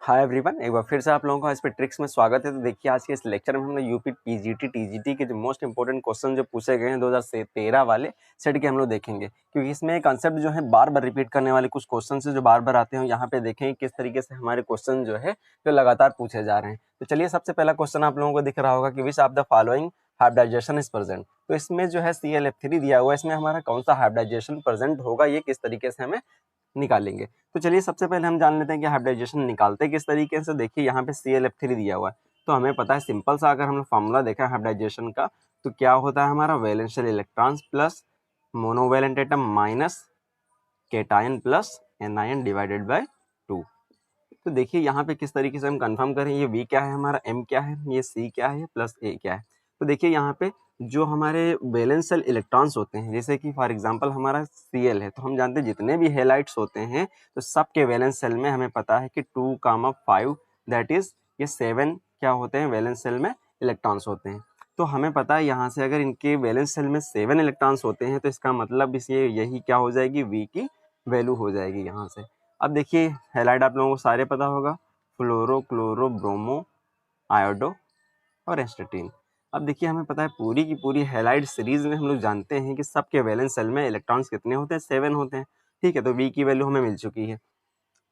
Hi everyone, एक बार फिर से आप लोगों का इस पे ट्रिक्स में स्वागत है। तो देखिए आज के इस लेक्चर में हम लोग यूपी पीजीटी टीजीटी के जो मोस्ट इंपोर्टेंट क्वेश्चन जो पूछे गए हैं 2013 वाले सेट के हम लोग देखेंगे, क्योंकि इसमें कंसेप्ट जो है बार बार रिपीट करने वाले कुछ क्वेश्चन से जो बार बार आते हैं यहाँ पे देखेंगे किस तरीके से हमारे क्वेश्चन जो है जो लगातार पूछे जा रहे हैं। तो चलिए सबसे पहला क्वेश्चन आप लोगों को दिख रहा होगा कि which of the following hybridization is present. तो इसमें जो है ClF3 दिया हुआ है, इसमें हमारा कौन सा हाइब्रिडाइजेशन प्रेजेंट होगा ये किस तरीके से हमें निकालेंगे। तो चलिए सबसे पहले हम जान लेते हैं कि हाइब्रिडाइजेशन निकालते किस तरीके से। देखिए यहाँ पे ClF3 दिया हुआ है, तो हमें पता है सिंपल सा अगर हम लोग फॉर्मूला देखा हाइब्रिडाइजेशन का तो क्या होता है हमारा valential electrons plus monovalent atom minus cation plus anion divided by 2। तो देखिए यहाँ पे किस तरीके से हम कंफर्म करें, ये V क्या है हमारा, M क्या है, ये C क्या है प्लस A क्या है। तो देखिए यहाँ पे जो हमारे वैलेंस सेल इलेक्ट्रॉन्स होते हैं, जैसे कि फॉर एग्जांपल हमारा Cl है, तो हम जानते हैं जितने भी हेलाइट्स होते हैं तो सबके वैलेंस सेल में हमें पता है कि 2, 5 दैट इज ये 7 क्या होते हैं वैलेंस सेल में इलेक्ट्रॉन्स होते हैं। तो हमें पता है यहाँ से अगर इनके वैलेंस सेल में 7 इलेक्ट्रॉन्स होते हैं तो इसका मतलब इसे यही क्या हो जाएगी, V की वैल्यू हो जाएगी यहाँ से। अब देखिए हैलाइड आप लोगों को सारे पता होगा, फ्लोरो, क्लोरो, ब्रोमो, आयोडो और एस्टेटीन। अब देखिए हमें पता है पूरी की पूरी हैलाइड सीरीज में हम लोग जानते हैं कि सबके वैलेंस सेल में इलेक्ट्रॉन्स कितने होते हैं, 7 होते हैं। ठीक है, तो V की वैल्यू हमें मिल चुकी है।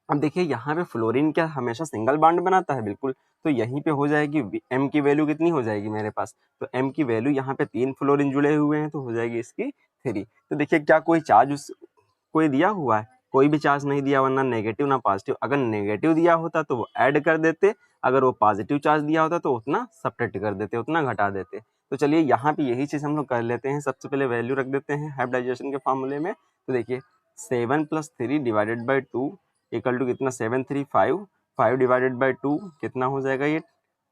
अब देखिए यहाँ पे फ्लोरीन क्या हमेशा सिंगल बॉन्ड बनाता है, बिल्कुल। तो यहीं पे हो जाएगी M की वैल्यू कितनी हो जाएगी मेरे पास, तो M की वैल्यू यहाँ पे 3 फ्लोरीन जुड़े हुए हैं तो हो जाएगी इसकी 3। तो देखिए क्या कोई चार्ज उस कोई दिया हुआ है, कोई भी चार्ज नहीं दिया हुआ, ना नेगेटिव ना पॉजिटिव। अगर नेगेटिव दिया होता तो वो ऐड कर देते, अगर वो पॉजिटिव चार्ज दिया होता तो उतना सब्ट्रैक्ट कर देते, उतना घटा देते। तो चलिए यहाँ पे यही चीज हम लोग कर लेते हैं। सबसे पहले वैल्यू रख देते हैं हाइब्रिडाइजेशन के फॉर्मूले में। तो देखिए 7 + 3 डिवाइडेड बाई 2 इक्वल टू कितना, 7 3 5, 5 डिवाइडेड बाई 2 कितना हो जाएगा, ये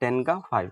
10 का 5।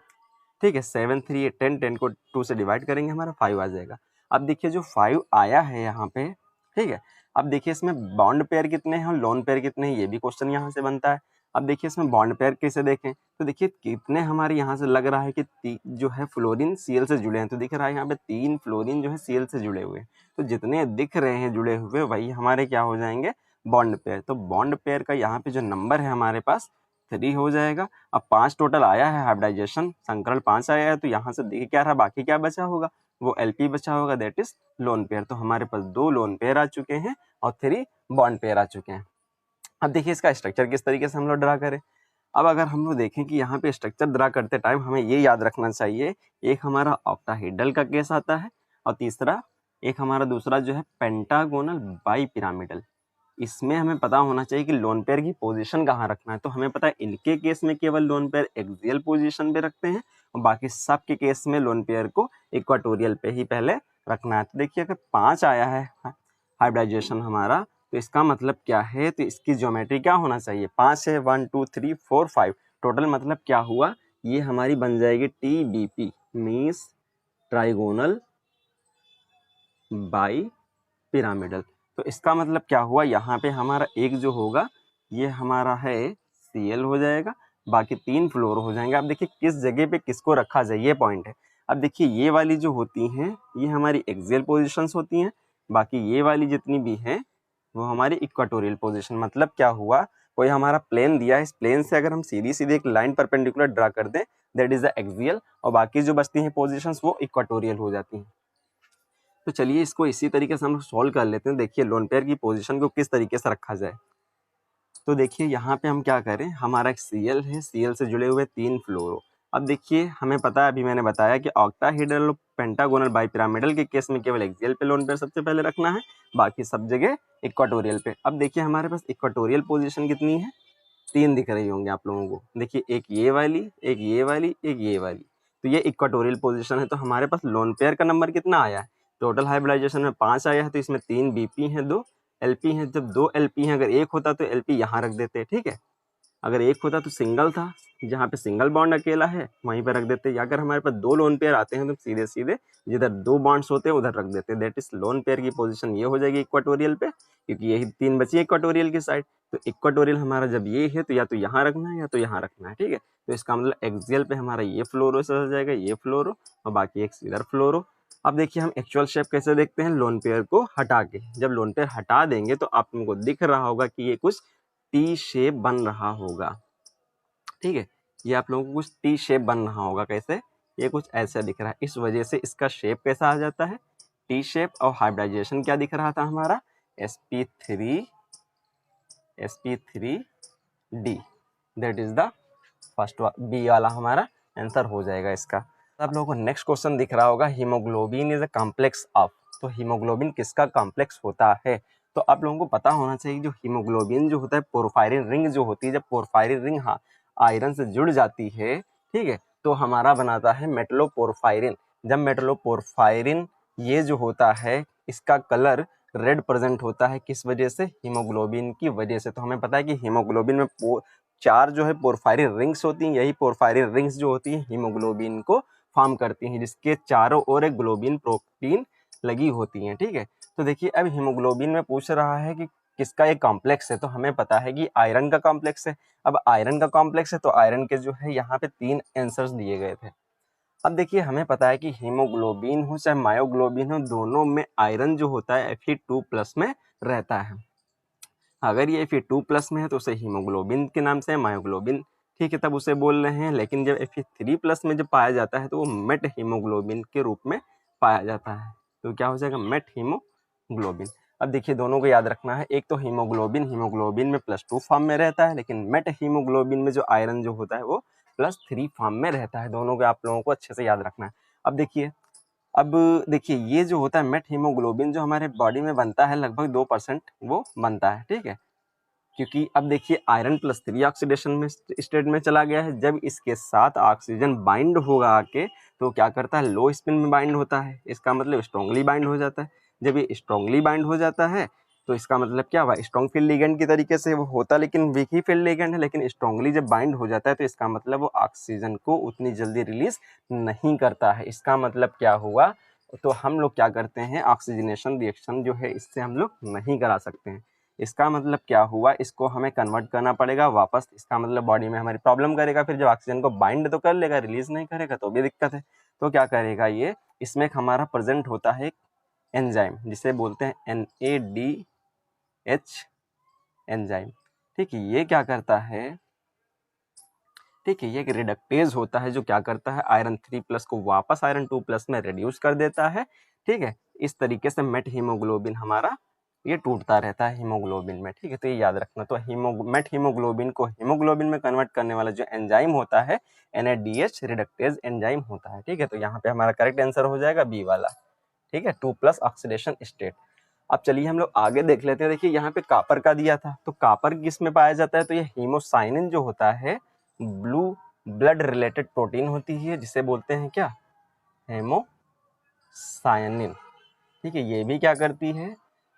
ठीक है, 7 3 10, 10 को 2 से डिवाइड करेंगे हमारा 5 आ जाएगा। अब देखिए जो 5 आया है यहाँ पे, ठीक है, अब देखिए इसमें बॉन्ड पेयर कितने हैं और लोन पेयर कितने हैं, ये भी क्वेश्चन यहाँ से बनता है। अब देखिए इसमें बॉन्ड पेयर कैसे देखें, तो देखिए कितने हमारे यहाँ से लग रहा है कि जो है फ्लोरीन Cl से जुड़े हैं। तो दिख रहा है यहाँ पे 3 फ्लोरीन जो है Cl से जुड़े हुए हैं। तो जितने दिख रहे हैं जुड़े हुए वही हमारे क्या हो जाएंगे, बॉन्ड पेयर। तो बॉन्ड पेयर का यहाँ पे जो नंबर है हमारे पास 3 हो जाएगा। अब 5 टोटल आया है हाइब्रिडाइजेशन, संकरण 5 आया है, तो यहाँ से देखिए क्या रहा, बाकी क्या बचा होगा, वो LP बचा होगा, दैट इज लोन पेयर। तो हमारे पास 2 लोन पेयर आ चुके हैं और 3 बॉन्ड पेयर आ चुके हैं। अब देखिए इसका स्ट्रक्चर किस तरीके से हम लोग ड्रा करें। अब अगर हम लोग देखें कि यहाँ पे स्ट्रक्चर ड्रा करते टाइम हमें ये याद रखना चाहिए, एक हमारा ऑक्टाहेड्रल का केस आता है और तीसरा एक हमारा दूसरा जो है पेंटागोनल बाई पिरामिडल। इसमें हमें पता होना चाहिए कि लोन पेयर की पोजीशन कहाँ रखना है। तो हमें पता है इनके केस में केवल लोन पेयर एक्सियल पोजीशन पे रखते हैं और बाकी सब के केस में लोन पेयर को इक्वाटोरियल पे ही पहले रखना है। तो देखिए अगर 5 आया है हाइब्रिडाइजेशन हमारा, तो इसका मतलब क्या है, तो इसकी ज्योमेट्री क्या होना चाहिए, 5 है, 1 2 3 4 5 टोटल, मतलब क्या हुआ, ये हमारी बन जाएगी TBP means trigonal bi pyramidal. तो इसका मतलब क्या हुआ, यहाँ पे हमारा एक जो होगा ये हमारा है Cl हो जाएगा, बाकी 3 फ्लोर हो जाएंगे। अब देखिए किस जगह पे किसको रखा जाए, ये पॉइंट है। अब देखिए ये वाली जो होती हैं ये हमारी एक्सियल पोजीशंस होती हैं, बाकी ये वाली जितनी भी हैं वो हमारी इक्वाटोरियल पोजीशन। मतलब क्या हुआ, कोई हमारा प्लेन दिया है, इस प्लेन से अगर हम सीधी सीधी एक लाइन परपेंडिकुलर ड्रा कर दें दैट इज द एक्सियल, और बाकी जो बचती हैं पोजीशंस वो इक्वाटोरियल हो जाती हैं। तो चलिए इसको इसी तरीके से हम सॉल्व कर लेते हैं। देखिए लोन पेयर की पोजीशन को किस तरीके से रखा जाए। तो देखिए यहाँ पे हम क्या करें, हमारा एक Cl है, Cl से जुड़े हुए 3 फ्लोरो। अब देखिए हमें पता है, अभी मैंने बताया कि ऑक्टाहेड्रल पेंटागोनल बाइपिरामिडल के केस में केवल एक्सियल पे लोन पेयर सबसे पहले रखना है, बाकी सब जगह इक्वाटोरियल पे। अब देखिए हमारे पास इक्वाटोरियल पोजीशन कितनी है, 3 दिख रही होंगी आप लोगों को। देखिए एक ये वाली, एक ये वाली, एक ये वाली, तो ये इक्वाटोरियल पोजीशन है। तो हमारे पास लोन पेयर का नंबर कितना आया है, टोटल हाइब्रिडाइजेशन में 5 आया है, तो इसमें 3 BP हैं, 2 LP हैं। जब 2 LP हैं, अगर एक होता तो LP यहाँ रख देते, ठीक है, अगर एक होता तो सिंगल था, जहाँ पे सिंगल बॉन्ड अकेला है वहीं पे रख देते, या अगर हमारे पास 2 लोन पेयर आते हैं तो सीधे सीधे जिधर 2 बॉन्ड्स होते हैं उधर रख देते। दैट इज लोन पेयर की पोजीशन ये हो जाएगी इक्वाटोरियल पे, क्योंकि यही 3 बची है इक्वाटोरियल की साइड। तो इक्वाटोरियल हमारा जब ये है तो या तो यहाँ रखना है या तो यहाँ रखना है, ठीक है। तो इसका मतलब एक्सियल पे हमारा ये फ्लोरो से हो जाएगा, ये फ्लोरो और बाकी एक इधर फ्लोरो। अब देखिए हम एक्चुअल शेप कैसे देखते हैं, लोन पेयर को हटा के। जब लोन पेयर हटा देंगे तो आप लोगों को दिख रहा होगा कि ये कुछ T शेप बन रहा होगा। ठीक है। ये आप लोगों को कुछ टी शेप बन रहा होगा, कैसे, ये कुछ ऐसा दिख रहा है, इस वजह से इसका शेप कैसा आ जाता है, टी शेप। और हाइब्रिडाइजेशन क्या दिख रहा था हमारा, sp3d, that is the first B वाला हमारा आंसर हो जाएगा इसका। आप लोगों को नेक्स्ट क्वेश्चन दिख रहा होगा, haemoglobin is a complex of. तो हीमोग्लोबिन किसका कॉम्प्लेक्स होता है, तो आप लोगों को पता होना चाहिए जो हीमोग्लोबिन जो होता है, पोरफायरिन रिंग जो होती है, जब पोरफायरिन रिंग हाँ आयरन से जुड़ जाती है, ठीक है, तो हमारा बनाता है मेटलोपोरफायरिन। जब मेटलोपोरफायरिन ये जो होता है, इसका कलर रेड प्रेजेंट होता है, किस वजह से, हीमोग्लोबिन की वजह से। तो हमें पता है कि हीमोग्लोबिन में चार जो है पोरफायरिन रिंग्स होती हैं, यही पोरफायरिन रिंग्स जो होती हैं हीमोग्लोबिन को फॉर्म करती हैं, जिसके चारों ओर एक ग्लोबिन प्रोटीन लगी होती हैं, ठीक है। तो देखिए अब हीमोग्लोबिन में पूछ रहा है कि किसका एक कॉम्प्लेक्स है, तो हमें पता है कि आयरन का कॉम्प्लेक्स है। अब आयरन का कॉम्प्लेक्स है तो आयरन के जो है यहाँ पे 3 आंसर्स दिए गए थे। अब देखिए हमें पता है कि हीमोग्लोबिन हो चाहे मायोग्लोबिन हो, दोनों में आयरन जो होता है Fe2+ में रहता है। अगर ये Fe2+ में है तो उसे हीमोग्लोबिन के नाम से मायोग्लोबिन, ठीक है, तब उसे बोल रहे हैं। लेकिन जब Fe3+ में जब पाया जाता है तो वो मेट हीमोग्लोबिन के रूप में पाया जाता है, तो क्या हो जाएगा, मेट हीमोग्लोबिन। अब देखिए दोनों को याद रखना है, एक तो हीमोग्लोबिन में +2 फॉर्म में रहता है, लेकिन मेट हीमोग्लोबिन में जो आयरन जो होता है वो +3 फॉर्म में रहता है। दोनों को आप लोगों को अच्छे से याद रखना है। अब देखिए ये जो होता है मेट हीमोग्लोबिन जो हमारे बॉडी में बनता है, लगभग 2% वो बनता है, ठीक है। क्योंकि अब देखिए आयरन +3 ऑक्सीडेशन में स्टेट में चला गया है, जब इसके साथ ऑक्सीजन बाइंड होगा आके तो क्या करता है, लो स्पिन में बाइंड होता है, इसका मतलब स्ट्रांगली बाइंड हो जाता है। जब ये स्ट्रांगली बाइंड हो जाता है तो इसका मतलब क्या हुआ, स्ट्रॉन्ग फील्ड लिगेंड की तरीके से वो होता लेकिन वीक ही फील्ड लिगेंड है, लेकिन स्ट्रांगली जब बाइंड हो जाता है तो इसका मतलब वो ऑक्सीजन को उतनी जल्दी रिलीज नहीं करता है। इसका मतलब क्या हुआ, तो हम लोग क्या करते हैं, ऑक्सीजनेशन रिएक्शन जो है इससे हम लोग नहीं करा सकते हैं। इसका मतलब क्या हुआ, इसको हमें कन्वर्ट करना पड़ेगा वापस, इसका मतलब बॉडी में हमारी प्रॉब्लम करेगा। फिर जब ऑक्सीजन को बाइंड तो कर लेगा, रिलीज नहीं करेगा तो भी दिक्कत है। तो क्या करेगा ये, इसमें हमारा प्रेजेंट होता है एंजाइम जिसे बोलते हैं NADH एंजाइम, ठीक है। ये क्या करता है, ठीक है, ये एक रिडक्टेज होता है जो क्या करता है, आयरन 3+ को वापस आयरन 2+ में रिड्यूस कर देता है, ठीक है। इस तरीके से मेट हीमोग्लोबिन हमारा ये टूटता रहता है हीमोग्लोबिन में, ठीक है। तो ये याद रखना। तो मेट हीमोग्लोबिन को हीमोग्लोबिन में कन्वर्ट करने वाला जो एंजाइम होता है NADH रिडक्टेज एंजाइम होता है, ठीक है। तो यहाँ पे हमारा करेक्ट आंसर हो जाएगा बी वाला, ठीक है, 2+ ऑक्सीडेशन स्टेट। अब चलिए हम लोग आगे देख लेते हैं। देखिए यहाँ पे कॉपर का दिया था, तो कॉपर किस में पाया जाता है, तो ये हीमोसाइनिन जो होता है ब्लू ब्लड रिलेटेड प्रोटीन होती है, जिसे बोलते हैं क्या, हेमोसाइनिन, ठीक है। ये भी क्या करती है,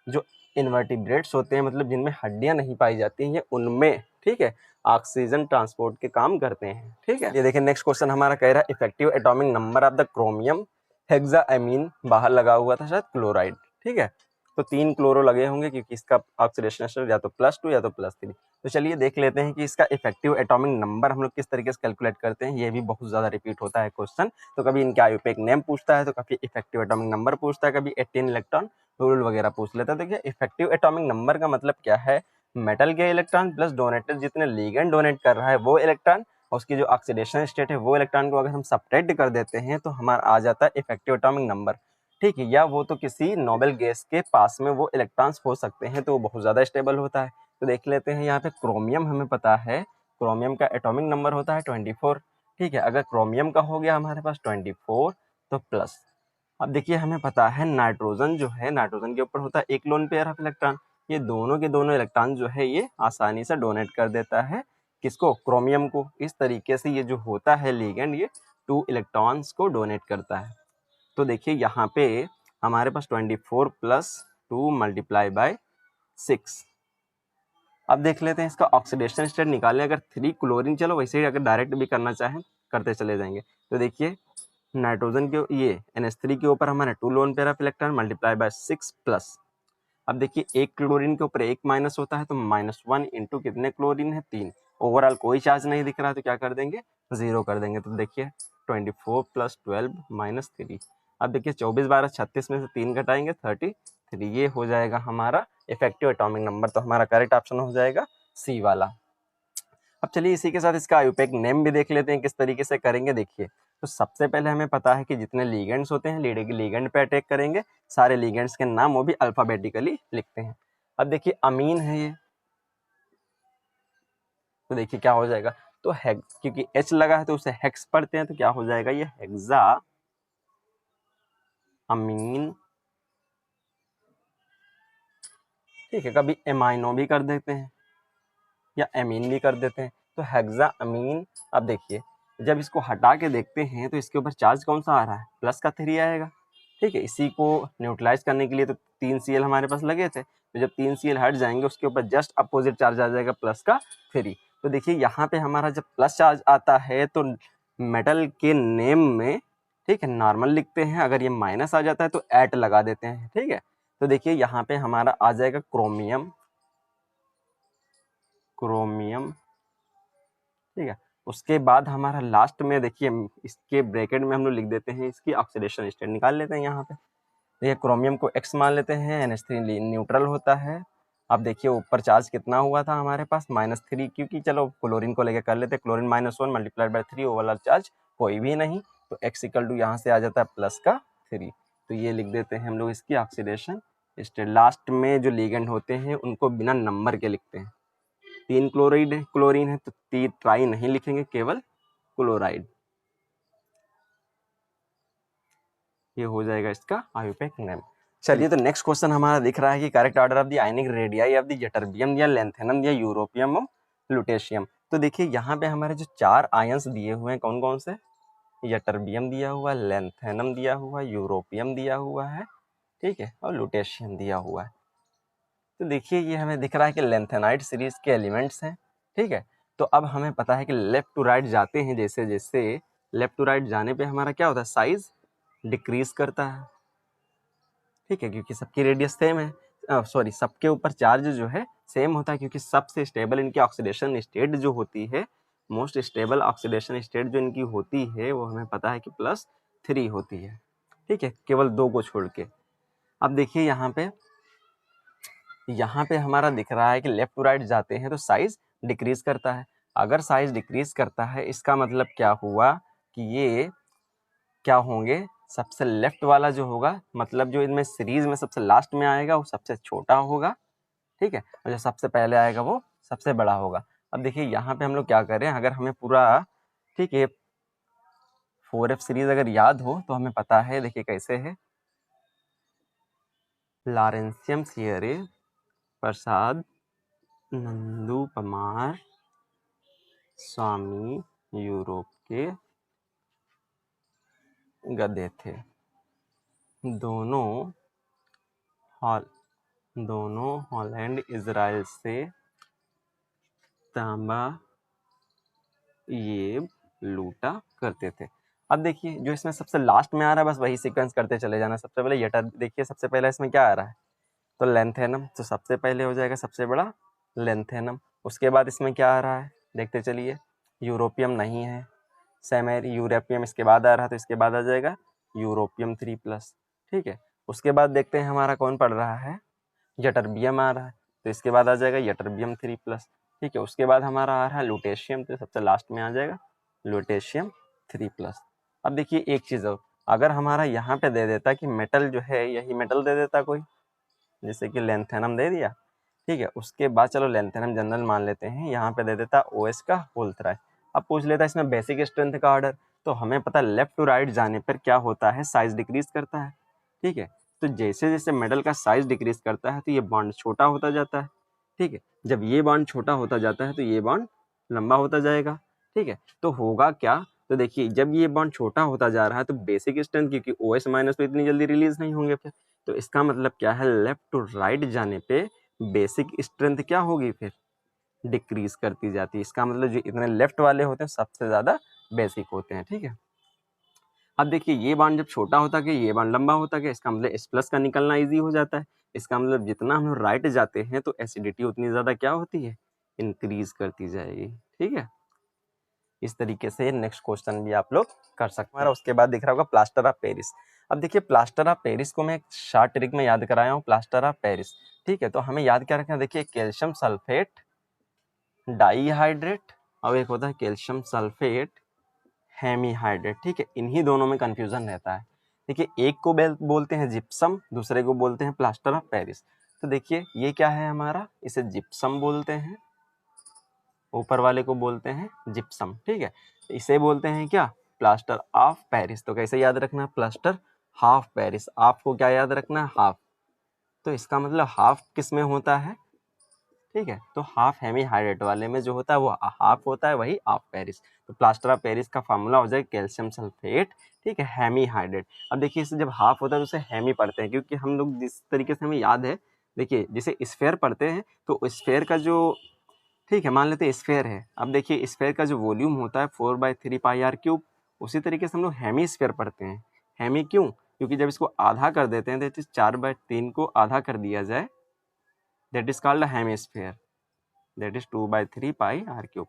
जो इनवर्टिब्रेट्स होते हैं, मतलब जिनमें हड्डियां नहीं पाई जाती हैं, ये उनमें, ठीक है, ऑक्सीजन ट्रांसपोर्ट के काम करते हैं, ठीक है। ये देखिए नेक्स्ट क्वेश्चन हमारा कह रहा है effective atomic number of the chromium hexaamine, बाहर लगा हुआ था शायद क्लोराइड, ठीक है। तो 3 क्लोरो लगे होंगे क्योंकि इसका ऑक्सीडेशन या तो +2 या तो +3। तो चलिए देख लेते हैं कि इसका इफेक्टिव एटॉमिक नंबर हम लोग किस तरीके से कैलकुलेट करते हैं। ये भी बहुत ज्यादा रिपीट होता है क्वेश्चन, तो कभी इनके आयुपेक नेम पूछता है, तो कभी इफेक्टिव एटॉमिक नंबर पूछता है, कभी 18 इलेक्ट्रॉन रूल वगैरह पूछ लेता है। देखिए इफेक्टिव एटॉमिक नंबर का मतलब क्या है, मेटल के इलेक्ट्रॉन प्लस डोनेटेड, जितने लिगेंड डोनेट कर रहा है वो इलेक्ट्रॉन, और उसकी जो ऑक्सीडेशन स्टेट है वो इलेक्ट्रॉन को अगर हम सब्ट्रैक्ट कर देते हैं तो हमारा आ जाता है इफेक्टिव एटॉमिक नंबर, ठीक है। या वो तो किसी नोबेल गैस के पास में वो इलेक्ट्रॉन्स हो सकते हैं, तो वो बहुत ज़्यादा स्टेबल होता है। तो देख लेते हैं यहाँ पे क्रोमियम, हमें पता है क्रोमियम का एटॉमिक नंबर होता है 24, ठीक है। अगर क्रोमियम का हो गया हमारे पास 24 तो प्लस, अब देखिए हमें पता है नाइट्रोजन जो है, नाइट्रोजन के ऊपर होता है एक लोन पेयर ऑफ इलेक्ट्रॉन, ये दोनों के दोनों इलेक्ट्रॉन जो है ये आसानी से डोनेट कर देता है किसको, क्रोमियम को। इस तरीके से ये जो होता है लिगेंड, ये 2 इलेक्ट्रॉन्स को डोनेट करता है। तो देखिए यहाँ पे हमारे पास 24 + 2 × 6। अब देख लेते हैं इसका ऑक्सीडेशन स्टेट निकालें। अगर 3 क्लोरीन, चलो वैसे ही अगर डायरेक्ट भी करना चाहें करते चले जाएंगे। तो देखिए नाइट्रोजन के ये NH3 के ऊपर हमारे 2 lone pair of electron × 6 plus. अब देखिए एक क्लोरीन के ऊपर एक माइनस होता है, तो -1 इंटू कितने क्लोरीन है, 3। ओवरऑल कोई चार्ज नहीं दिख रहा है तो क्या कर देंगे, 0 कर देंगे। तो देखिए 24 + 12 - 3। अब देखिए 24 12 36 में से 3 घटाएंगे 33, ये हो जाएगा हमारा इफेक्टिव एटॉमिक नंबर। तो हमारा करेक्ट ऑप्शन हो जाएगा सी वाला। अब चलिए इसी के साथ इसका आयुपेक नेम भी देख लेते हैं किस तरीके से करेंगे। देखिए, तो सबसे पहले हमें पता है कि जितने लिगेंड्स होते हैं लिगेंड पे अटैक करेंगे, सारे लिगेंड्स के नाम वो भी अल्फाबेटिकली लिखते हैं। अब देखिए अमीन है ये, तो देखिए क्या हो जाएगा, तो हेक्स, क्योंकि एच लगा है तो उसे हेक्स पढ़ते हैं, तो क्या हो जाएगा ये हेक्सा अमीन। ठीक है, कभी एमाइनो भी कर देते हैं या एमीन भी कर देते हैं, तो हेक्सा अमीन। अब देखिए जब इसको हटा के देखते हैं तो इसके ऊपर चार्ज कौन सा आ रहा है, प्लस का 3 आएगा। ठीक है, इसी को न्यूट्रलाइज करने के लिए तो 3 Cl हमारे पास लगे थे, तो जब 3 Cl हट जाएंगे उसके ऊपर जस्ट अपोजिट चार्ज आ जाएगा प्लस का 3। तो देखिए यहाँ पे हमारा जब प्लस चार्ज आता है तो मेटल के नेम में, ठीक है, नॉर्मल लिखते हैं, अगर ये माइनस आ जाता है तो एट लगा देते हैं। ठीक है, तो देखिए यहाँ पे हमारा आ जाएगा क्रोमियम, क्रोमियम। ठीक है, उसके बाद हमारा लास्ट में देखिए इसके ब्रैकेट में हम लोग लिख देते हैं इसकी ऑक्सीडेशन स्टेट, निकाल लेते हैं यहाँ पे। देखिए क्रोमियम को X मान लेते हैं, NH3 न्यूट्रल होता है। अब देखिए ऊपर चार्ज कितना हुआ था हमारे पास -3, क्योंकि चलो क्लोरीन को लेकर कर लेते हैं, chlorine -1 multiplied by 3 overall charge कोई भी नहीं, तो X इक्वल टू यहाँ से आ जाता है प्लस का 3। तो ये लिख देते हैं हम लोग इसकी ऑक्सीडेशन स्टेट। लास्ट में जो लिगेंड होते हैं उनको बिना नंबर के लिखते हैं। 3 क्लोरीन है तो 3 ट्राई नहीं लिखेंगे, केवल क्लोराइड। ये हो जाएगा इसका आयुपेक नेम। चलिए, तो नेक्स्ट क्वेश्चन हमारा दिख रहा है कि correct order of the ionic radii of the ytterbium या लेंथेनम या यूरोपियम और लुटेशियम। तो देखिए यहाँ पे हमारे जो 4 आयंस दिए हुए हैं कौन कौन से, यटरबियम दिया हुआ है, लेंथेनम दिया हुआ है, यूरोपियम दिया हुआ है, ठीक है, और लुटेशियम दिया हुआ है। तो देखिए ये हमें दिख रहा है कि लेंथेनाइट सीरीज के एलिमेंट्स हैं। ठीक है, तो अब हमें पता है कि लेफ्ट टू राइट जाते हैं, जैसे जैसे लेफ्ट टू राइट जाने पे हमारा क्या होता है, साइज डिक्रीज करता है। ठीक है, क्योंकि सबकी रेडियस सेम है, सॉरी सबके ऊपर चार्ज जो है सेम होता है, क्योंकि सबसे स्टेबल इनकी ऑक्सीडेशन स्टेट जो होती है, मोस्ट स्टेबल ऑक्सीडेशन स्टेट जो इनकी होती है वो हमें पता है कि +3 होती है। ठीक है, केवल 2 को छोड़ के। अब देखिए यहाँ पे हमारा दिख रहा है कि लेफ्ट टू राइट जाते हैं तो साइज डिक्रीज करता है। अगर साइज डिक्रीज करता है इसका मतलब क्या हुआ कि ये क्या होंगे, सबसे लेफ्ट वाला जो होगा, मतलब जो इनमें सीरीज में सबसे लास्ट में आएगा वो सबसे छोटा होगा। ठीक है, और जो सबसे पहले आएगा वो सबसे बड़ा होगा। अब देखिए यहाँ पे हम लोग क्या करें, अगर हमें पूरा, ठीक है, 4F सीरीज अगर याद हो तो हमें पता है, देखिए कैसे है, लॉरेंशियम सियरे, प्रसाद, नंदू पमार, स्वामी यूरोप के गधे थे। दोनों हॉलैंड इजराइल से तांबा ये लूटा करते थे। अब देखिए जो इसमें सबसे लास्ट में आ रहा है बस वही सीक्वेंस करते चले जाना। सबसे पहले यटर, देखिए सबसे पहले इसमें क्या आ रहा है, तो लेंथेनम, तो सबसे पहले हो जाएगा सबसे बड़ा लेंथेनम। उसके बाद इसमें क्या आ रहा है देखते चलिए, यूरोपियम नहीं है, यूरोपियम इसके बाद आ रहा है, तो इसके बाद आ जाएगा यूरोपियम 3+। ठीक है, उसके बाद देखते हैं हमारा कौन पड़ रहा है, यटरबियम आ रहा है, तो इसके बाद आ जाएगा यटरबियम 3+। ठीक है, उसके बाद हमारा आ रहा है लुटेशियम, तो सबसे लास्ट में आ जाएगा लुटेशियम 3+। अब देखिए एक चीज़ और, अगर हमारा यहाँ पे दे देता कि मेटल जो है यही मेटल दे देता कोई, जैसे कि लेंथेनम दे दिया, ठीक है, उसके बाद चलो लेंथेनम जनरल मान लेते हैं, यहाँ पे दे देता OH का होल थ्राई। अब पूछ लेता इसमें बेसिक स्ट्रेंथ का ऑर्डर, तो हमें पता लेफ्ट टू राइट जाने पर क्या होता है, साइज डिक्रीज करता है। ठीक है, तो जैसे जैसे मेटल का साइज डिक्रीज करता है तो ये बॉन्ड छोटा होता जाता है। ठीक है, जब ये बॉन्ड छोटा होता जाता है तो ये बॉन्ड लंबा होता जाएगा। ठीक है, तो होगा क्या, तो देखिए जब ये बॉन्ड छोटा होता जा रहा है तो बेसिक स्ट्रेंथ, क्योंकि OH माइनस तो इतनी जल्दी रिलीज नहीं होंगे फिर, तो इसका मतलब क्या है, लेफ्ट टू राइट जाने पे बेसिक स्ट्रेंथ क्या होगी, फिर डिक्रीज करती जाती है। इसका मतलब जो इतने लेफ्ट वाले होते हैं सबसे ज्यादा बेसिक होते हैं। ठीक है, अब देखिए ये बॉन्ड जब छोटा होता गया ये बॉन्ड लंबा होता गया, इसका मतलब H+ का निकलना इजी हो जाता है। इसका मतलब जितना हम लोग राइट जाते हैं तो एसिडिटी उतनी ज्यादा क्या होती है, इंक्रीज करती जाएगी। ठीक है, इस तरीके से नेक्स्ट क्वेश्चन भी आप लोग कर सकते हैं। उसके बाद दिख रहा होगा प्लास्टर ऑफ पेरिस। अब देखिए प्लास्टर ऑफ पेरिस को मैं एक शॉर्ट ट्रिक में याद कराया हूँ, प्लास्टर ऑफ पेरिस। ठीक है, तो हमें याद क्या रखना है, देखिए कैल्शियम सल्फेट डाईहाइड्रेट, और एक होता है कैल्शियम सल्फेट हेमीहाइड्रेट। ठीक है, इन्हीं दोनों में कंफ्यूजन रहता है। देखिए, एक को बोलते हैं जिप्सम, दूसरे को बोलते हैं प्लास्टर ऑफ पेरिस। तो देखिए ये क्या है हमारा, इसे जिप्सम बोलते हैं, ऊपर वाले को बोलते हैं जिप्सम। ठीक है, इसे बोलते हैं क्या, प्लास्टर ऑफ पेरिस। तो कैसे याद रखना, प्लास्टर हाफ पेरिस, आपको क्या याद रखना है, हाफ। तो इसका मतलब हाफ किस में होता है, ठीक है, तो हाफ हेमीहाइड्रेट वाले में जो होता है वो हाफ होता है, वही ऑफ पेरिस। तो प्लास्टर ऑफ पेरिस का फार्मूला हो जाएगा कैल्शियम सल्फेट, ठीक है, हेमीहाइड्रेट। अब देखिए इसे जब हाफ होता है तो उसे हेमी पढ़ते हैं, क्योंकि हम लोग जिस तरीके से हमें याद है, देखिए जिसे स्फेयर पढ़ते हैं तो स्फेयर का जो, ठीक है, मान लेते हैं स्फेयर है। अब देखिए स्फेयर का जो वॉल्यूम होता है 4/3πr³, उसी तरीके से हम लोग हेमी स्फेयर पढ़ते हैं। हेमी क्यों, क्योंकि जब इसको आधा कर देते हैं, तो 4/3 को आधा कर दिया जाए, that is called hemisphere, that is 2/3πr³।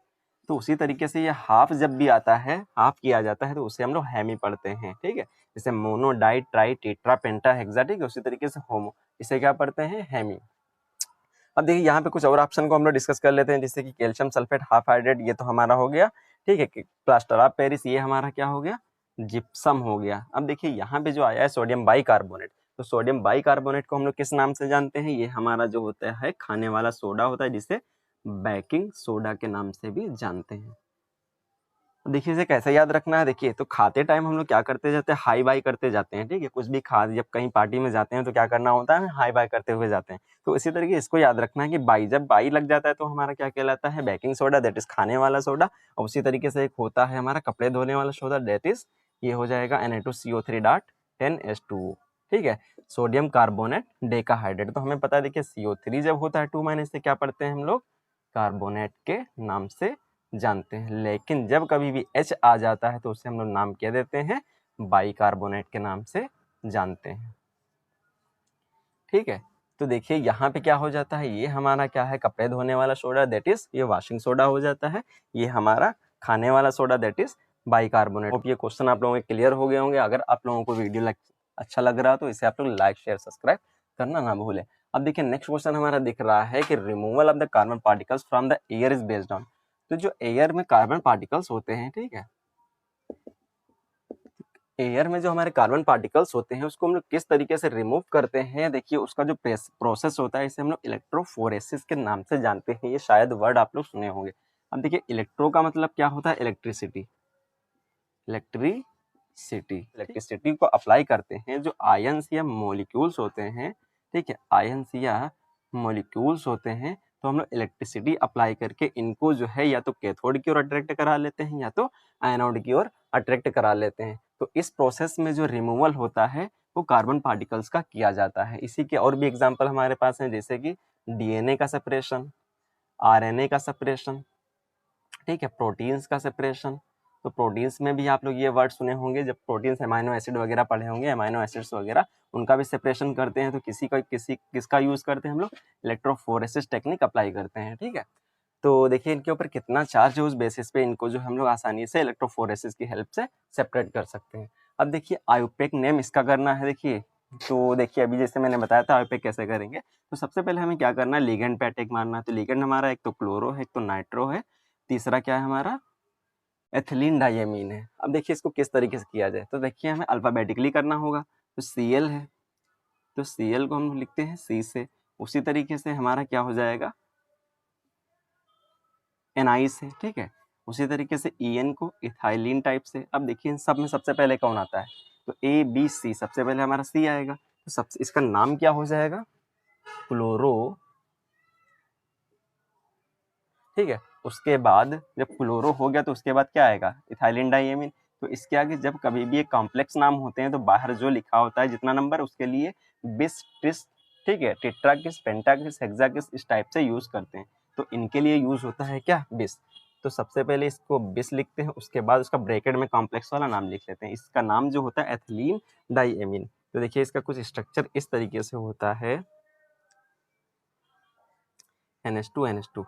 तो उसी तरीके से ये हाफ जब भी आता है, हाफ किया जाता है, तो उसे हम लोग हेमी पढ़ते हैं। ठीक है, जैसे मोनो, डाई, ट्राई, टेट्रा, पेंटा, हेक्सा, ठीक है, उसी तरीके से होमो, इसे क्या पढ़ते हैं, हेमी। अब देखिए यहाँ पे कुछ और ऑप्शन को हम लोग डिस्कस कर लेते हैं, जैसे कि कैल्शियम सल्फेट हाफ हाइड्रेट, ये तो हमारा हो गया। ठीक है, प्लास्टर ऑफ पेरिस, ये हमारा क्या हो गया, जिप्सम हो गया। अब देखिए यहाँ पे जो आया है सोडियम बाइकार्बोनेट, तो सोडियम बाइकार्बोनेट को हम लोग किस नाम से जानते हैं, ये हमारा जो होता है खाने वाला सोडा होता है, जिसे बेकिंग सोडा के नाम से भी जानते हैं। देखिए इसे कैसे याद रखना है, देखिए तो खाते टाइम हम लोग क्या करते जाते हैं, हाई बाई करते जाते हैं। ठीक है, कुछ भी खा, जब कहीं पार्टी में जाते हैं तो क्या करना होता है, हाई बाई करते हुए जाते हैं। तो इसी तरीके इसको याद रखना है कि बाई, जब बाई लग जाता है तो हमारा क्या कहलाता है, बेकिंग सोडा, दैट इज खाने वाला सोडा। और उसी तरीके से एक होता है हमारा कपड़े धोने वाला सोडा, दैट इज, ये हो जाएगा Na2CO3.10H2O। ठीक है, सोडियम कार्बोनेट डेकाहाइड्रेट, तो हमें पता है, देखिए CO3 जब होता है 2- से क्या पढ़ते हैं हम लोग, कार्बोनेट के नाम से जानते हैं। लेकिन जब कभी भी H आ जाता है तो उसे हम लोग नाम क्या देते हैं, बाइकार्बोनेट के नाम से जानते हैं। ठीक है, तो देखिए यहाँ पे क्या हो जाता है, ये हमारा क्या है, कपड़े धोने वाला सोडा, दैट इज ये वॉशिंग सोडा हो जाता है। ये हमारा खाने वाला soda, that is bicarbonate. Hope ये क्वेश्चन आप लोगों के क्लियर हो गए होंगे। अगर आप लोगों को वीडियो अच्छा लग रहा है तो इसे आप लोग लाइक, शेयर, सब्सक्राइब करना ना भूलें। अब देखिए नेक्स्ट क्वेश्चन हमारा दिख रहा है कि removal of the carbon particles from the air is based on. तो जो एयर में कार्बन पार्टिकल्स होते हैं, ठीक है, एयर में जो हमारे कार्बन पार्टिकल्स होते हैं उसको हम लोग किस तरीके से रिमूव करते हैं, देखिए उसका जो प्रोसेस होता है इसे हम लोग इलेक्ट्रोफोरेसिस के नाम से जानते हैं। ये शायद वर्ड आप लोग सुने होंगे। अब देखिए इलेक्ट्रो का मतलब क्या होता है, इलेक्ट्रिसिटी, इलेक्ट्रिसिटी को अप्लाई करते हैं जो आयंस या मॉलिक्यूल्स होते हैं। ठीक है, आयंस या मॉलिक्यूल्स होते हैं, तो हम लोग इलेक्ट्रिसिटी अप्लाई करके इनको जो है या तो कैथोड की ओर अट्रैक्ट करा लेते हैं या तो एनोड की ओर अट्रैक्ट करा लेते हैं। तो इस प्रोसेस में जो रिमूवल होता है वो कार्बन पार्टिकल्स का किया जाता है। इसी के और भी एग्जांपल हमारे पास हैं, जैसे कि डीएनए का सेपरेशन, आरएनए का सेपरेशन, ठीक है, प्रोटीन्स का सेपरेशन। तो प्रोटीन्स में भी आप लोग ये वर्ड सुने होंगे, जब प्रोटीन्स अमाइनो एसिड वगैरह पढ़े होंगे, अमाइनो एसिड्स वगैरह, उनका भी सेपरेशन करते हैं। तो किसका यूज करते हैं हम लोग, इलेक्ट्रोफोरेसिस टेक्निक अप्लाई करते हैं। ठीक है, तो देखिए इनके ऊपर कितना चार्ज है, उस बेसिस पे इनको जो हम लोग आसानी से इलेक्ट्रोफोरेसिस की हेल्प से सेपरेट कर सकते हैं। अब देखिए आयुपेक नेम इसका करना है, देखिए तो देखिए अभी जैसे मैंने बताया था आयुपेक कैसे करेंगे। तो सबसे पहले हमें क्या करना है, लिगेंड पे अटैक मारना है। तो लिगेंड हमारा एक तो क्लोरो है, एक तो नाइट्रो है, तीसरा क्या है हमारा, एथिलीन डाइएमीन है। अब देखिए इसको किस तरीके से किया जाए, तो देखिए हमें अल्फाबेटिकली करना होगा। तो Cl है, तो Cl को हम लिखते हैं C से। उसी तरीके से हमारा क्या हो जाएगा, NI से। ठीक है, उसी तरीके से En को इथाइलिन टाइप से। अब देखिए इन सब में सबसे पहले कौन आता है, तो ABC, सबसे पहले हमारा C आएगा। तो सबसे इसका नाम क्या हो जाएगा, क्लोरो। ठीक है, उसके बाद जब क्लोरो हो गया तो उसके बाद क्या आएगा, इथाइलिन डाइएमीन। तो इसके आगे जब कभी भी एक कॉम्प्लेक्स नाम होते हैं तो बाहर जो लिखा होता है जितना नंबर, उसके लिए बिस, ट्रिस, ठीक है, टेट्राकिस, पेंटाकिस, हेक्साकिस, इस टाइप से यूज करते हैं। तो इनके लिए यूज होता है क्या, बिस। तो सबसे पहले इसको बिस लिखते हैं, उसके बाद उसका ब्रैकेट में कॉम्प्लेक्स वाला नाम लिख लेते हैं। इसका नाम जो होता है एथिलीन डाइएमीन। तो देखिए इसका कुछ स्ट्रक्चर इस तरीके से होता है, NH2NH2।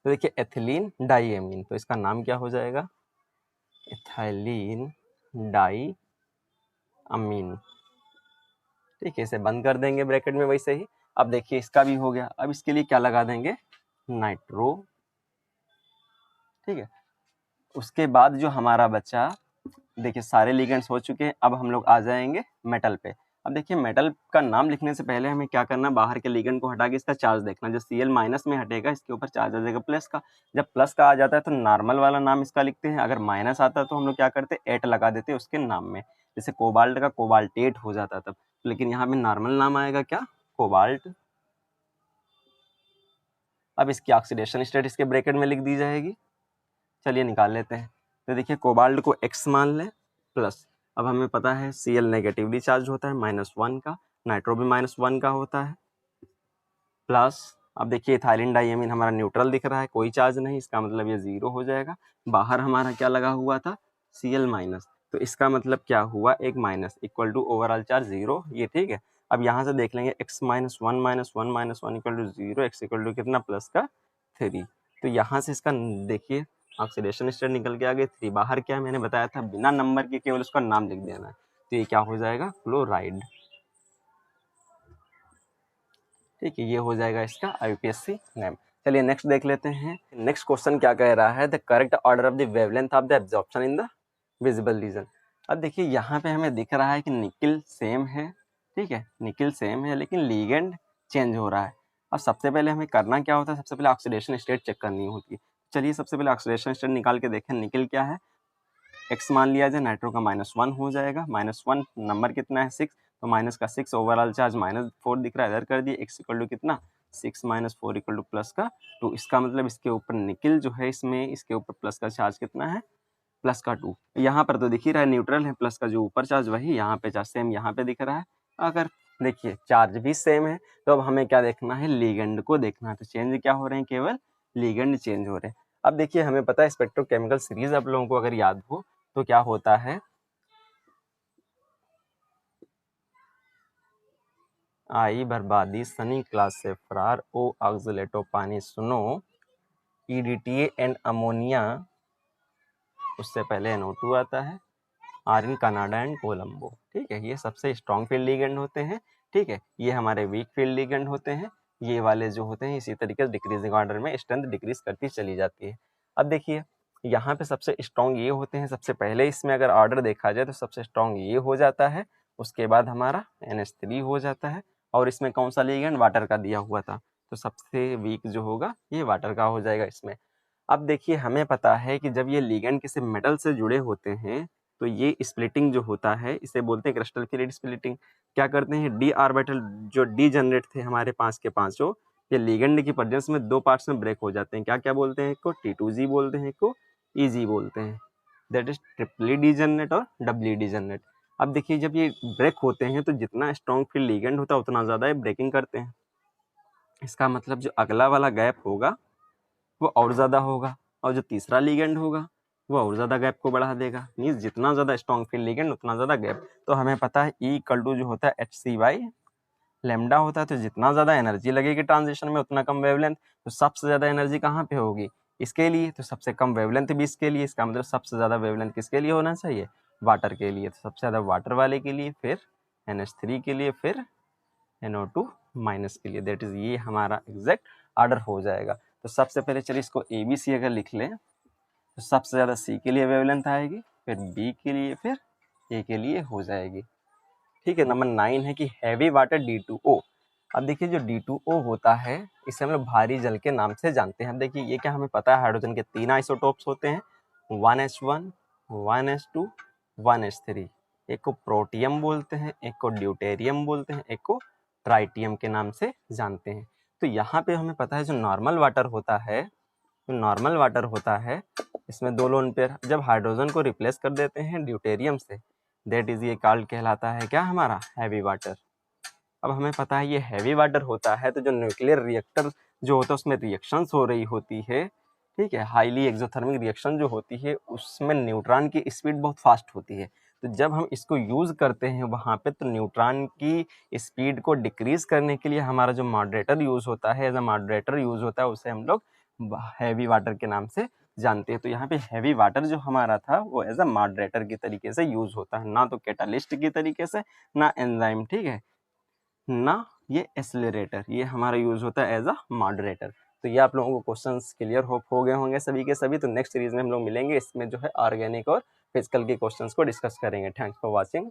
तो देखिए एथिलीन डाइएमीन, तो इसका नाम क्या हो जाएगा, इथाइलिन डाई अमीन। ठीक है, इसे बंद कर देंगे ब्रैकेट में वैसे ही। अब देखिए इसका भी हो गया। अब इसके लिए क्या लगा देंगे, नाइट्रो। ठीक है, उसके बाद जो हमारा बचा, देखिए सारे लिगेंड्स हो चुके हैं। अब हम लोग आ जाएंगे मेटल पे। अब देखिए मेटल का नाम लिखने से पहले हमें क्या करना, बाहर के लिगेंड को हटा के इसका चार्ज देखना। जो Cl माइनस में हटेगा इसके ऊपर चार्ज आ जाएगा प्लस का। जब प्लस का आ जाता है तो नॉर्मल वाला नाम इसका लिखते हैं, अगर माइनस आता है तो हम लोग क्या करते हैं, एट लगा देते हैं उसके नाम में। जैसे कोबाल्ट का कोबाल्टेट हो जाता तब, लेकिन यहाँ पे नॉर्मल नाम आएगा क्या, कोबाल्ट। अब इसकी ऑक्सीडेशन स्टेट इसके ब्रैकेट में लिख दी जाएगी। चलिए निकाल लेते हैं। तो देखिए कोबाल्ट को X मान लें प्लस, अब हमें पता है Cl नेगेटिवली चार्ज होता है -1 का, नाइट्रो भी -1 का होता है प्लस। अब देखिए इथाइलिन डाइमीन हमारा न्यूट्रल दिख रहा है, कोई चार्ज नहीं, इसका मतलब ये 0 हो जाएगा। बाहर हमारा क्या लगा हुआ था, Cl माइनस, तो इसका मतलब क्या हुआ, एक minus equal to overall charge 0, ये ठीक है। अब यहाँ से देख लेंगे x -1 equal to 0, x equal to कितना प्लस का 3। तो यहाँ से इसका देखिए ऑक्सीडेशन स्टेट निकल के आ गए 3। बाहर क्या मैंने बताया था, बिना नंबर के केवल उसका नाम लिख देना है। तो ये क्या हो जाएगा, क्लोराइड। ठीक है, ये हो जाएगा इसका IUPAC नेम। चलिए नेक्स्ट देख लेते हैं। नेक्स्ट क्वेश्चन क्या कह रहा है, the correct order of the wavelength of the absorption in the visible region. अब देखिए यहाँ पे हमें दिख रहा है कि निकिल सेम है, ठीक है, निकिल सेम है, लेकिन लीगेंड चेंज हो रहा है। अब सबसे पहले हमें करना क्या होता है, सबसे पहले ऑक्सीडेशन स्टेट चेक करनी होती है। चलिए सबसे पहले ऑक्सीडेशन स्टेट निकाल के देखें। निकिल क्या है, x मान लिया जाए, नाइट्रो का -1 हो जाएगा। -1 नंबर कितना है 6, तो माइनस का 6, ओवरऑल चार्ज -4 दिख रहा है, इधर कर दिए। x इक्वल टू कितना 6 - 4 इक्वल टू प्लस का 2। इसका मतलब इसके ऊपर निकिल जो है, इसमें इसके ऊपर प्लस का चार्ज कितना है, प्लस का 2। यहाँ पर तो दिख ही रहा है न्यूट्रल है, प्लस का जो ऊपर चार्ज वही यहाँ पे चार्ज सेम यहाँ पे दिख रहा है। अगर देखिए चार्ज भी सेम है तो अब हमें क्या देखना है, लीगेंड को देखना है। तो चेंज क्या हो रहे हैं, केवल लीगेंड चेंज हो रहे हैं। अब देखिए हमें पता है स्पेक्ट्रोकेमिकल सीरीज आप लोगों को अगर याद हो तो क्या होता है, आई बर्बादी सनी क्लास से फरार, ओ ऑक्सलेटो पानी सुनो, EDTA एंड अमोनिया, उससे पहले NO2 आता है, are in Canada and Colombo. ठीक है, ये सबसे स्ट्रॉन्ग फील्ड लिगेंड होते हैं। ठीक है, ये हमारे वीक फील्ड लिगेंड होते हैं। ये वाले जो होते हैं इसी तरीके से डिक्रीजिंग ऑर्डर में स्ट्रेंथ डिक्रीज करती चली जाती है। अब देखिए यहाँ पे सबसे स्ट्रॉन्ग ये होते हैं। सबसे पहले इसमें अगर ऑर्डर देखा जाए तो सबसे स्ट्रॉन्ग ये हो जाता है, उसके बाद हमारा NH3 हो जाता है, और इसमें कौन सा लिगेंड, वाटर का दिया हुआ था, तो सबसे वीक जो होगा ये वाटर का हो जाएगा इसमें। अब देखिए हमें पता है कि जब ये लिगेंड किसी मेटल से जुड़े होते हैं तो ये स्प्लिटिंग जो होता है इसे बोलते हैं क्रिस्टल फ्लूइड स्प्लिटिंग। क्या करते हैं, d ऑर्बिटल जो डी जनरेट थे हमारे 5 के 5, ये लिगेंड की प्रेजेंस में 2 पार्ट्स में ब्रेक हो जाते हैं। क्या क्या बोलते हैं, एक को T2G बोलते हैं, एक को EG बोलते हैं, दैट इज ट्रिपली डीजनरेट और डबली डीजनरेट। अब देखिए जब ये ब्रेक होते हैं तो जितना स्ट्रॉन्ग फील्ड लिगेंड होता है उतना ज़्यादा ये ब्रेकिंग करते हैं। इसका मतलब जो अगला वाला गैप होगा वो और ज़्यादा होगा, और जो तीसरा लिगेंड होगा वो और ज़्यादा गैप को बढ़ा देगा। मीन्स जितना ज़्यादा स्ट्रॉन्ग फील्ड लिगेंड उतना ज़्यादा गैप। तो हमें पता है E इक्वल टू जो होता है HC/लैम्डा होता है। तो जितना ज़्यादा एनर्जी लगेगी ट्रांजिशन में उतना कम वेवलेंथ। तो सबसे ज़्यादा एनर्जी कहाँ पे होगी, इसके लिए, तो सबसे कम वेवलेंथ भी इसके लिए। इसका मतलब सबसे ज़्यादा वेवलेंथ किसके लिए होना चाहिए, वाटर के लिए। तो सबसे ज़्यादा वाटर वाले के लिए, फिर NH3 के लिए, फिर NO2 माइनस के लिए। दैट इज ये हमारा एग्जैक्ट ऑर्डर हो जाएगा। तो सबसे पहले चलिए इसको ABC अगर लिख लें तो सबसे ज़्यादा C के लिए वेवलेंथ आएगी, फिर B के लिए, फिर A के लिए हो जाएगी। ठीक है, नंबर 9 है कि हैवी वाटर D2O। अब देखिए जो D2O होता है इसे हम लोग भारी जल के नाम से जानते हैं। अब देखिए ये क्या हमें पता है, हाइड्रोजन के 3 आइसोटोप्स होते हैं, 1H1, 1H2, 1H3। एक को प्रोटियम बोलते हैं, एक को ड्यूटेरियम बोलते हैं, एक को ट्राइटियम के नाम से जानते हैं। तो यहाँ पे हमें पता है जो नॉर्मल वाटर होता है, जो नॉर्मल वाटर होता है इसमें 2 लोन पेयर जब हाइड्रोजन को रिप्लेस कर देते हैं ड्यूटेरियम से, दैट इज ये कॉल्ड कहलाता है क्या, हमारा हैवी वाटर। अब हमें पता है ये हैवी वाटर होता है तो जो न्यूक्लियर रिएक्टर जो होता है उसमें रिएक्शंस हो रही होती है। ठीक है, हाईली एक्सोथर्मिक रिएक्शन जो होती है उसमें न्यूट्रॉन की स्पीड बहुत फास्ट होती है। तो जब हम इसको यूज़ करते हैं वहाँ पे तो न्यूट्रॉन की स्पीड को डिक्रीज करने के लिए हमारा जो मॉडरेटर यूज़ होता है, एज अ मॉडरेटर यूज़ होता है, उसे हम लोग हैवी वाटर के नाम से जानते हैं। तो यहाँ पे हैवी वाटर जो हमारा था वो एज अ मॉडरेटर की तरीके से यूज़ होता है, ना तो कैटालिस्ट की तरीके से, ना एंजाइम, ठीक है, ना ये एक्सेलरेटर, ये हमारा यूज़ होता है एज अ मॉडरेटर। तो ये आप लोगों को क्वेश्चंस क्लियर हो गए होंगे सभी के सभी। तो नेक्स्ट सीरीज में हम लोग मिलेंगे, इसमें जो है ऑर्गेनिक और फिजिकल के क्वेश्चंस को डिस्कस करेंगे। Thanks for watching.